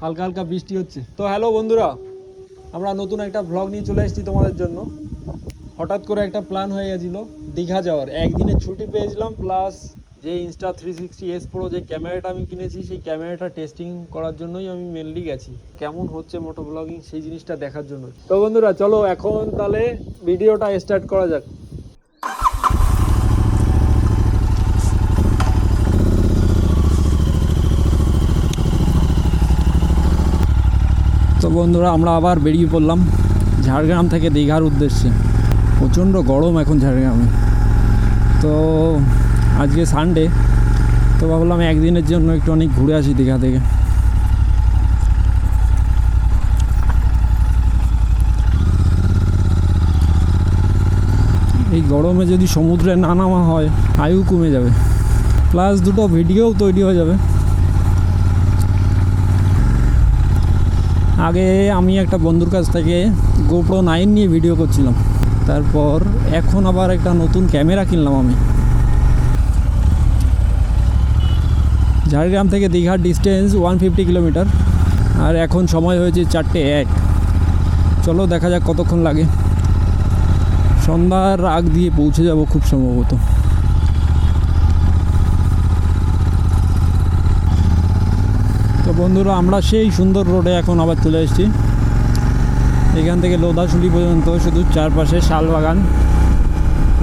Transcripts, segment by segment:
হালকা হালকা বৃষ্টি হচ্ছে। তো হ্যালো বন্ধুরা, আমরা নতুন একটা ভ্লগ নিয়ে চলে এসেছি তোমাদের জন্য। হঠাৎ করে একটা প্ল্যান হয়ে গেছিলো দীঘা যাওয়ার। একদিনের ছুটি পেয়েছিলাম, প্লাস যে Insta360S Pro যে ক্যামেরাটা আমি কিনেছি সেই ক্যামেরাটা টেস্টিং করার জন্যই আমি মেনলি গেছি, কেমন হচ্ছে মোটো ব্লগিং সেই জিনিসটা দেখার জন্য। তো বন্ধুরা চলো এখন তাহলে ভিডিওটা স্টার্ট করা যাক। তো বন্ধুরা আমরা আবার বেরিয়ে পড়লাম ঝাড়গ্রাম থেকে দীঘার উদ্দেশ্যে। প্রচণ্ড গরম এখন ঝাড়গ্রামে। তো আজকে সানডে, তো ভাবলাম একদিনের জন্য একটু অনেক ঘুরে আসি দীঘা থেকে। এই গরমে যদি সমুদ্রে না নামা হয় আয়ু কমে যাবে, প্লাস দুটো ভিডিওও তৈরি হয়ে যাবে। আগে আমি একটা বন্ধুর কাছ থেকে GoPro 9 নিয়ে ভিডিও করছিলাম, তারপর এখন আবার একটা নতুন ক্যামেরা কিনলাম আমি। ঝাড়গ্রাম থেকে দীঘার ডিস্টেন্স 150 কিলোমিটার, আর এখন সময় হয়েছে 4:01। চলো দেখা যাক কতক্ষণ লাগে। সন্ধ্যার আগ দিয়ে পৌঁছে যাব খুব সম্ভবত। তো বন্ধুরা আমরা সেই সুন্দর রোডে এখন আবার চলে এসেছি। এখান থেকে লোধাশুলি পর্যন্ত শুধু চারপাশে শালবাগান,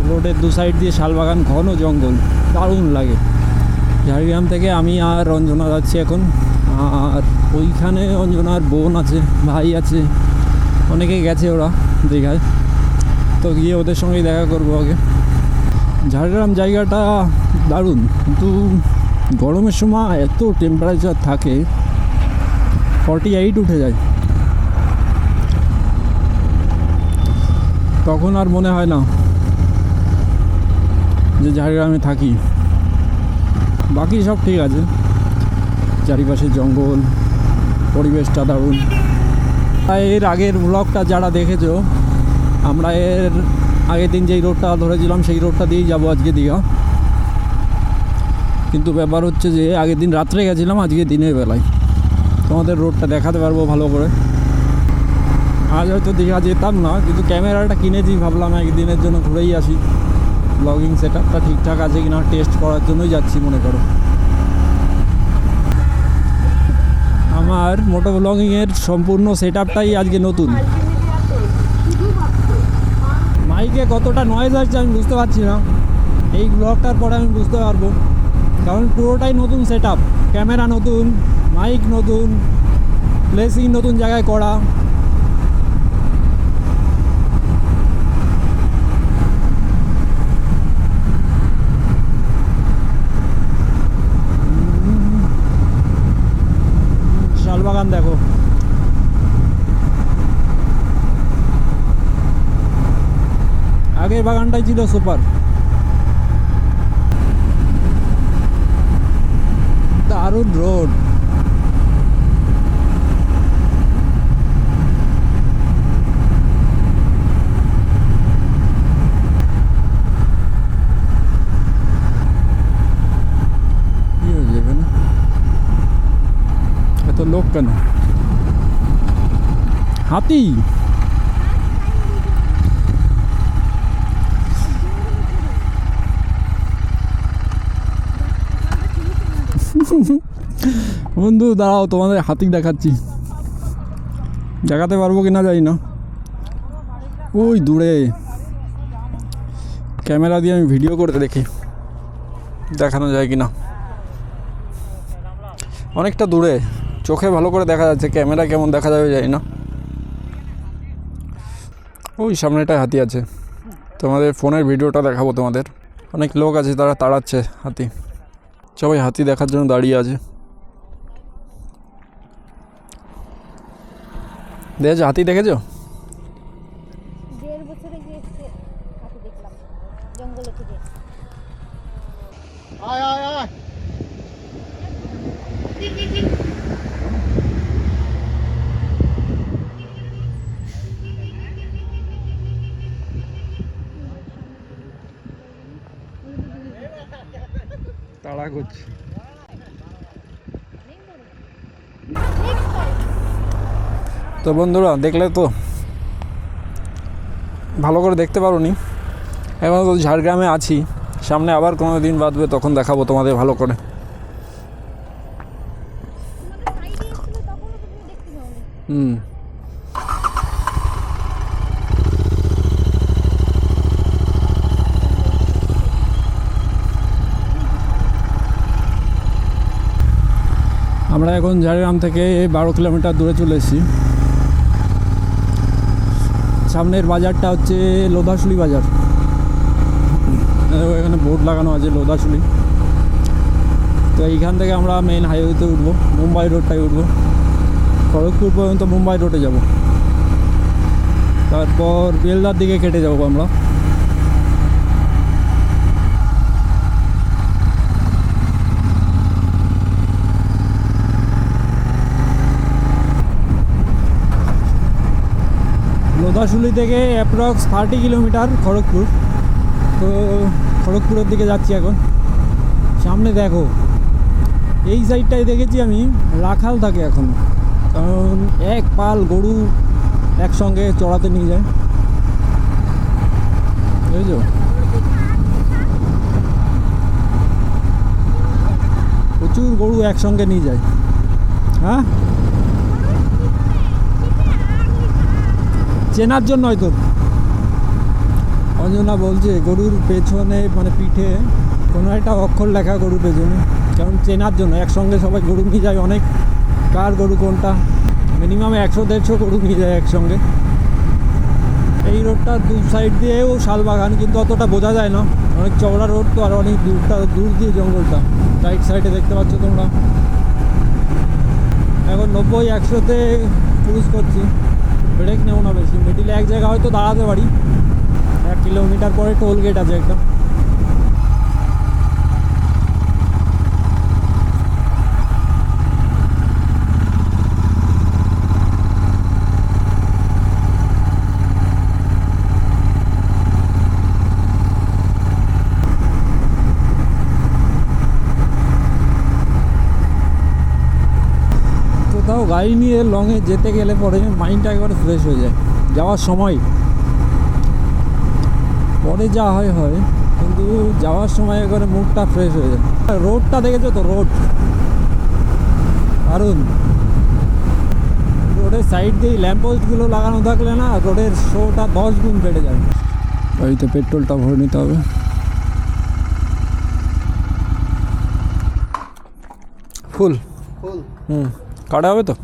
রোডের দু সাইড দিয়ে শালবাগান, ঘন জঙ্গল, দারুণ লাগে। ঝাড়গ্রাম থেকে আমি আর রঞ্জনা যাচ্ছি এখন, আর ওইখানে রঞ্জনার বোন আছে, ভাই আছে, অনেকে গেছে ওরা দীঘায়। তো গিয়ে ওদের সঙ্গেই দেখা করবো আগে। ঝাড়গ্রাম জায়গাটা দারুণ, কিন্তু গরমের সময় এত টেম্পারেচার থাকে, 48 উঠে যায়। তখন আর মনে হয় না যে ঝাড়গ্রামে থাকি। বাকি সব ঠিক আছে, চারিপাশে জঙ্গল, পরিবেশটা দারুণ। এর আগের ব্লগটা যারা দেখেছো, আমরা এর আগের দিন যেই রোডটা ধরেছিলাম সেই রোডটা দিয়েই যাবো আজকে দীঘা। কিন্তু ব্যাপার হচ্ছে যে আগের দিন রাত্রে গেছিলাম, আজকে দিনের বেলায় তোমাদের রোডটা দেখাতে পারবো ভালো করে। আজ হয়তো দীঘা যেতাম না, কিন্তু ক্যামেরাটা কিনেছি, ভাবলাম একদিনের জন্য ঘুরেই আসি। ব্লগিং সেট আপটা ঠিকঠাক আছে কিনা টেস্ট করার জন্যই যাচ্ছি মনে করো। আমার মোটো ব্লগিংয়ের সম্পূর্ণ সেট আপটাই আজকে নতুন। মাইকে কতটা নয়েজ আসছে আমি বুঝতে পারছি না, এই ব্লগটার পরে আমি বুঝতে পারবো, কারণ পুরোটাই নতুন সেট আপ। ক্যামেরা নতুন, মাইক নতুন, প্লেসিং নতুন জায়গায় করা। শালবাগান দেখো, আগের বাগানটাই ছিল সুপার। দারুণ রোড। এত লোক কেন? হাতি? বন্ধু দাঁড়াও, তোমাদের হাতি দেখাচ্ছি। দেখাতে পারবো কিনা জানি না, ওই দূরে ক্যামেরা দিয়ে আমি ভিডিও করতে দেখি দেখানো যায় কিনা। অনেকটা দূরে, চোখে ভালো করে দেখা যাচ্ছে, ক্যামেরা কেমন দেখা যাবে জানি না। ওই সামনেটায় হাতি আছে, তোমাদের ফোনের ভিডিওটা দেখাবো তোমাদের। অনেক লোক আছে, তারা তাড়াচ্ছে হাতি, সবাই হাতি দেখার জন্য দাঁড়িয়ে আছে। দেখেছো হাতি? দেখেছো? তাড়া করছে। তো বন্ধুরা দেখলে তো, ভালো করে দেখতে পারোনি, এখন তো ঝাড়গ্রামে আছি, সামনে আবার কোনো দিন বাদবে তখন দেখাবো তোমাদের ভালো করে। হুম, আমরা এখন ঝাড়গ্রাম থেকে 12 কিলোমিটার দূরে চলে এসেছি। সামনের বাজারটা হচ্ছে লোধাশুলি বাজার, এখানে বোর্ড লাগানো আছে লোধাশুলি। তো এইখান থেকে আমরা মেন হাইওয়েতে উঠবো, মুম্বাই রোডটাই উঠবো, খড়গপুর পর্যন্ত মুম্বাই রোডে যাব, তারপর বেলদার দিকে কেটে যাবো আমরা। লোধাশুলি থেকে অ্যাপ্রক্স 30 কিলোমিটার খড়গপুর। তো খড়গপুরের দিকে যাচ্ছি এখন। সামনে দেখো, এই সাইডটায় দেখেছি আমি রাখাল থাকে এখন, কারণ এক পাল গরু একসঙ্গে চড়াতে নিয়ে যায়, বুঝছো? প্রচুর গরু একসঙ্গে নিয়ে যায়। হ্যাঁ, চেনার জন্য হয়তো অঞ্জনা বলছে গরুর পেছনে মানে পিঠে কোনো একটা অক্ষর লেখা গরুর পেছনে, কারণ চেনার জন্য। একসঙ্গে সবাই গরু নিয়ে যায়, অনেক কার গরু কোনটা, মিনিমাম 100-150 গরু নিয়ে যায় একসঙ্গে। এই রোডটার দু সাইড দিয়েও শালবাগান, কিন্তু অতটা বোঝা যায় না, অনেক চওড়া রোড তো, আর অনেক দূর দিয়ে জঙ্গলটা। রাইট সাইডে দেখতে পাচ্ছ তোমরা। এখন 90-100-তে ক্রুজ করছি, ব্রেক নেব না বেশি, মিডিলে এক জায়গায় হয়তো দাঁড়াতে পারি। 1 কিলোমিটার পরে টোল গেট আছে একটা। কোথাও গাড়ি নিয়ে লংয়ে যেতে গেলে পরে মাইন্ডটা একবারে ফ্রেশ হয়ে যায়। যাওয়ার সময় পরে যা হয় হয়, কিন্তু যাওয়ার সময় একবারে মুডটা ফ্রেশ হয়ে যায়। রোডটা দেখেছো তো, রোড দারুণ। রোডের সাইড দিয়ে ল্যাম্পপোস্টগুলো লাগানো থাকলে না, রোডের শোটা 10 গুণ বেড়ে যায়। গাড়িতে পেট্রোলটা ভরে নিতে হবে। ফুল ফুল, কাটা হবে তো।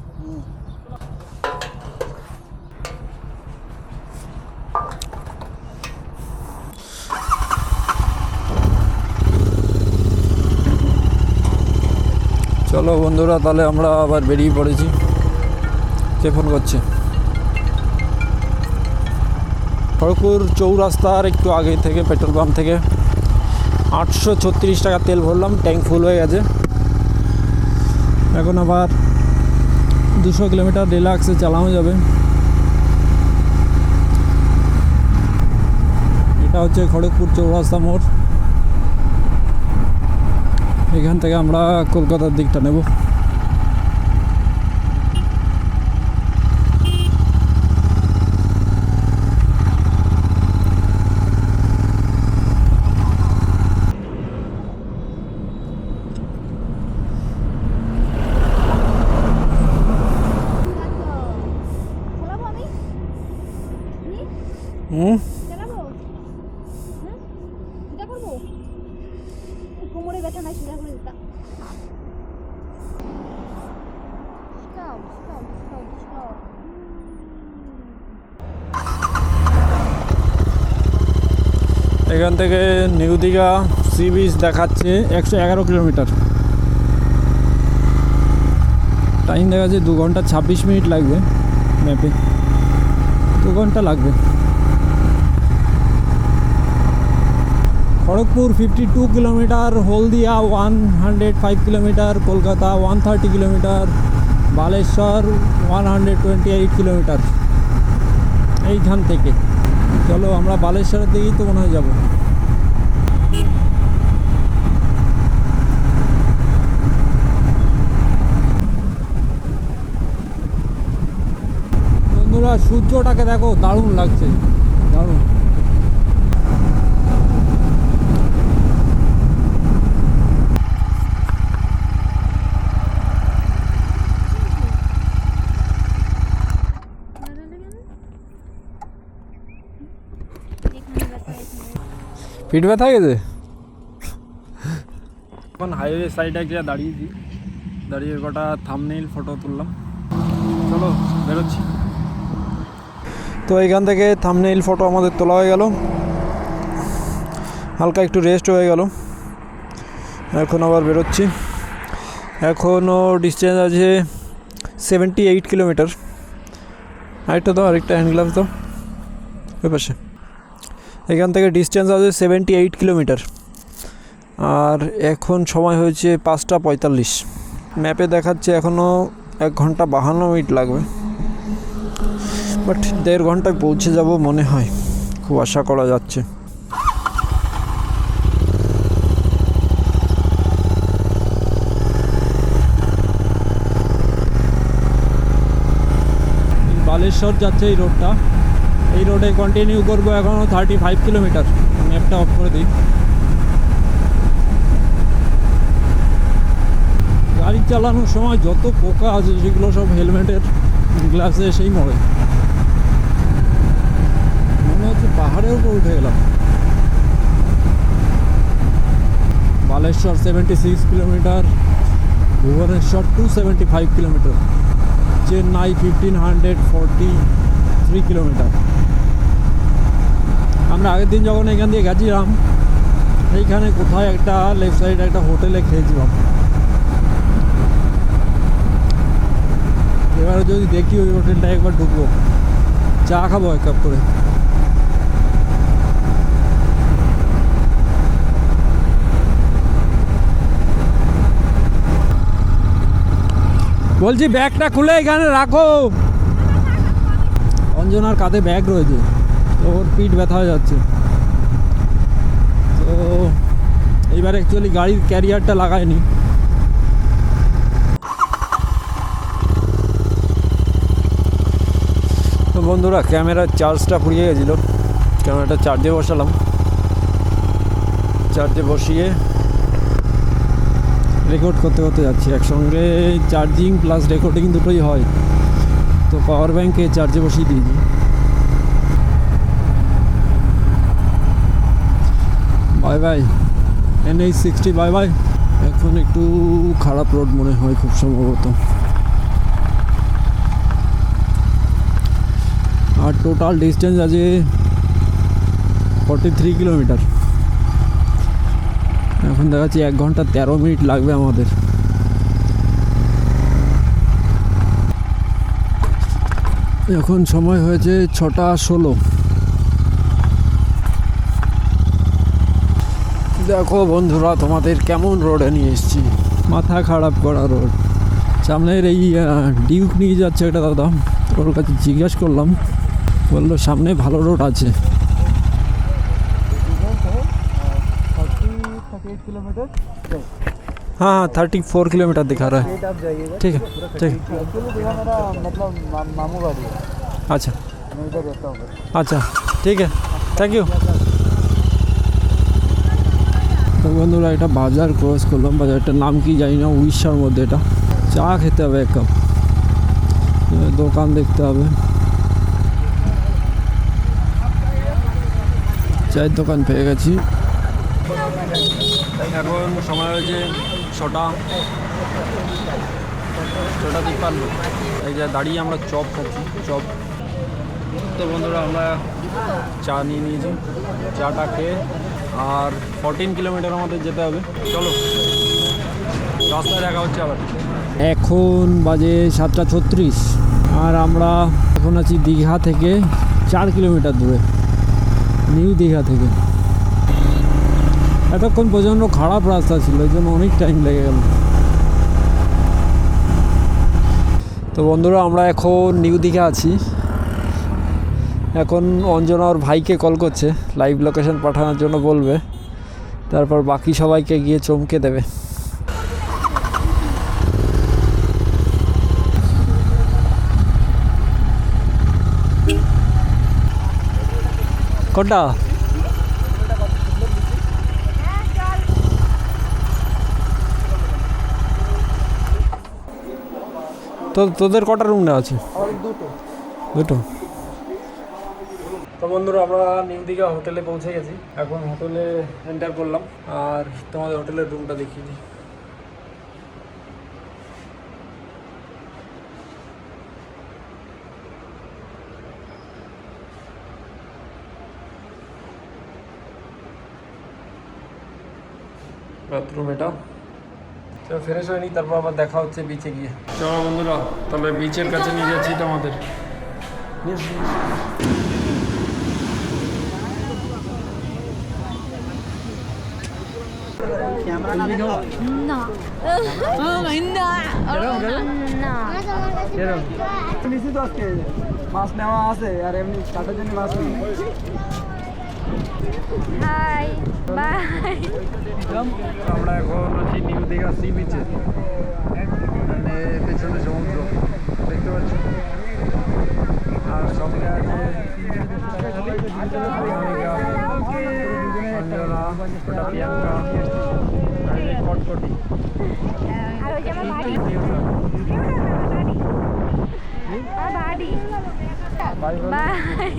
চলো বন্ধুরা, তাহলে আমরা আবার বেরিয়ে পড়েছি। কে ফোন করছে? খড়গপুর চৌরাস্তার একটু আগে থেকে, পেট্রোল পাম্প থেকে 836 টাকা তেল ভরলাম, ট্যাঙ্ক ফুল হয়ে গেছে। এখন আবার 200 কিলোমিটার রিল্যাক্সে চালানো যাবে। এটা হচ্ছে খড়গপুর চৌরাস্তা মোড়। এখান থেকে আমরা কলকাতার দিকটা নেব। কোমরে ব্যথা নাই, সোজা করে দিতাম। এখান থেকে নিউ দীঘা সি বিচ দেখাচ্ছে 111 কিলোমিটার। টাইম দেখাচ্ছে 2 ঘন্টা 26 মিনিট লাগবে ম্যাপে, 2 ঘন্টা লাগবে। Kharagpur 52 kilometre, Haldia 105 kilometre, Kolkata 130 kilometre, Baleshwar 128 kilometre. এইখান থেকে চলো আমরা বালেশ্বরের দিকেই তো মনে হয় যাবো। সূর্যটাকে দেখো, দারুণ লাগছে, দারুণ। পিঠ ব্যথা গেছে। এখন হাইওয়ে সাইডে গিয়ে দাঁড়িয়েছি, দাঁড়িয়ে কটা থাম্বনেইল ফটো তুললাম। চলো বেরোচ্ছি। তো এইখান থেকে থাম্বনেইল ফটো আমাদের তোলা হয়ে গেল, হালকা একটু রেস্ট হয়ে গেল। এখন আবার বেরোচ্ছি। এখনও ডিস্টেন্স আছে 78 কিলোমিটার। আরেকটা তো, আরেকটা হ্যান্ড গ্লাভস তো ওই পাশে। এখান থেকে ডিস্টেন্স আছে 78 কিলোমিটার। আর এখন সময় হয়েছে 5:45। ম্যাপে দেখাচ্ছে এখনও 1 ঘন্টা 52 মিনিট লাগবে, বাট 1.5 ঘন্টায় পৌঁছে যাব মনে হয়, খুব আশা করা যাচ্ছে। বালেশ্বর যাচ্ছে এই রোডটা, এই রোডে কন্টিনিউ করবো এখনও 35 কিলোমিটার। ম্যাপটা অফ করে দিই। গাড়ি চালানোর সময় যত পোকা আছে সেগুলো সব হেলমেটের গ্লাসে এসেই মরে। মনে হচ্ছে পাহাড়ের উপর উঠে গেলাম। Baleshwar 76 kilometre, Bhubaneswar 275 kilometre, Chennai 1543 kilometre. আমরা আগের দিন যখন এখান দিয়ে গেছিলাম, এইখানে কোথায় একটা লেফট সাইডে একটা হোটেলে খেয়েছিলাম। এবারে যদি দেখি ওই হোটেলটা একবার ঢুকবো, চা খাবো 1 কাপ করে। বলছি ব্যাগটা খুলে এখানে রাখো। অঞ্জনার কাঁধে ব্যাগ রয়েছে, তো ওর পিঠ ব্যথা হয়ে যাচ্ছে। তো এইবার অ্যাকচুয়ালি গাড়ির ক্যারিয়ারটা লাগায়নি। তো বন্ধুরা, ক্যামেরার চার্জটা ফুরিয়ে গেছিলো, ক্যামেরাটা চার্জে বসালাম। চার্জে বসিয়ে রেকর্ড করতে করতে যাচ্ছি। একসঙ্গে চার্জিং প্লাস রেকর্ডিং দুটোই হয়, তো পাওয়ার ব্যাঙ্কে চার্জে বসিয়ে দিয়েছি। Bye bye NH60, bye bye. এখন একটু খারাপ রোড মনে হয় খুব সম্ভবত। আর টোটাল ডিস্টেন্স আছে 43 কিলোমিটার। এখন দেখাচ্ছি 1 ঘন্টা 13 মিনিট লাগবে আমাদের। এখন সময় হয়েছে 6:16। দেখো বন্ধুরা, তোমাদের কেমন রোডে নিয়ে এসেছি, মাথা খারাপ করা রোড। সামনের এই ডিউক নিয়ে যাচ্ছে একটা দাদা, ওর কাছে জিজ্ঞাসা করলাম, বললো সামনে ভালো রোড আছে। हाँ 34 किलोमीटर दिखा रहा है। ठीक है, ठीक है। मतलब मामू गाड़ी है। अच्छा मैं इधर रहता हूँ। अच्छा, ठीक है, থ্যাংক ইউ। তো বন্ধুরা, এটা বাজার ক্রস করলাম। বাজারটার নাম কি জানি না, উড়িষ্যার মধ্যে। এটা চা খেতে হবে 1 কাপ, দোকান দেখতে হবে। চায়ের দোকান পেয়ে গেছি। এখন সময় হয়েছে 6:53। এই যে দাঁড়িয়ে আমরা চপ খাচ্ছি, চপ। তো বন্ধুরা, আমরা চা নিয়ে নিয়েছি। চাটা খেয়ে আর 14 কিলোমিটার আমাদের যেতে হবে। চলো, রাস্তায় দেখা হচ্ছে আবার। এখন বাজে 7:36, আর আমরা এখন আছি দীঘা থেকে 4 কিলোমিটার দূরে, নিউ দীঘা থেকে। এতক্ষণ প্রচণ্ড খারাপ রাস্তা ছিল, এই জন্য অনেক টাইম লেগে গেল। তো বন্ধুরা, আমরা এখন নিউ দীঘা আছি। এখন অঞ্জনা ওর ভাইকে কল করছে, লাইভ লোকেশন পাঠানোর জন্য বলবে, তারপর বাকি সবাইকে গিয়ে চমকে দেবে। কোনটা? তো তোদের কটা রুম নেওয়া আছে? और दूटो দুটো। তো বন্ধুরা আমরা নিউ দীঘা হোটেলে পৌঁছে গেছি, এখন হোটেলে এন্টার করলাম আর তোমাদের হোটেলের রুমটা দেখিয়ে দিই। বাথরুম এটা। তো ফ্রেশ হয়নি, তারপর আবার দেখা হচ্ছে বিচে গিয়ে। চলো বন্ধুরা তাহলে বিচের কাছে নিয়ে যাচ্ছি তোমাদের। না না নিচে তো আজকে মাছ নেওয়া আছে আর এমনি কাটার জন্য মাছ নেই হাই বাই। আমরা এখন আছি নিউ দীঘা সি বিচে, মানে পেছনে সমুদ্র দেখতে পাচ্ছি, আর সঙ্গে আছে অনামিকা, অঞ্জনা, ওটা প্রিয়াঙ্কা, আর এই যে কটকটি। আর ওই যে আমার বাড়ি, আমার বাড়ি। বাই।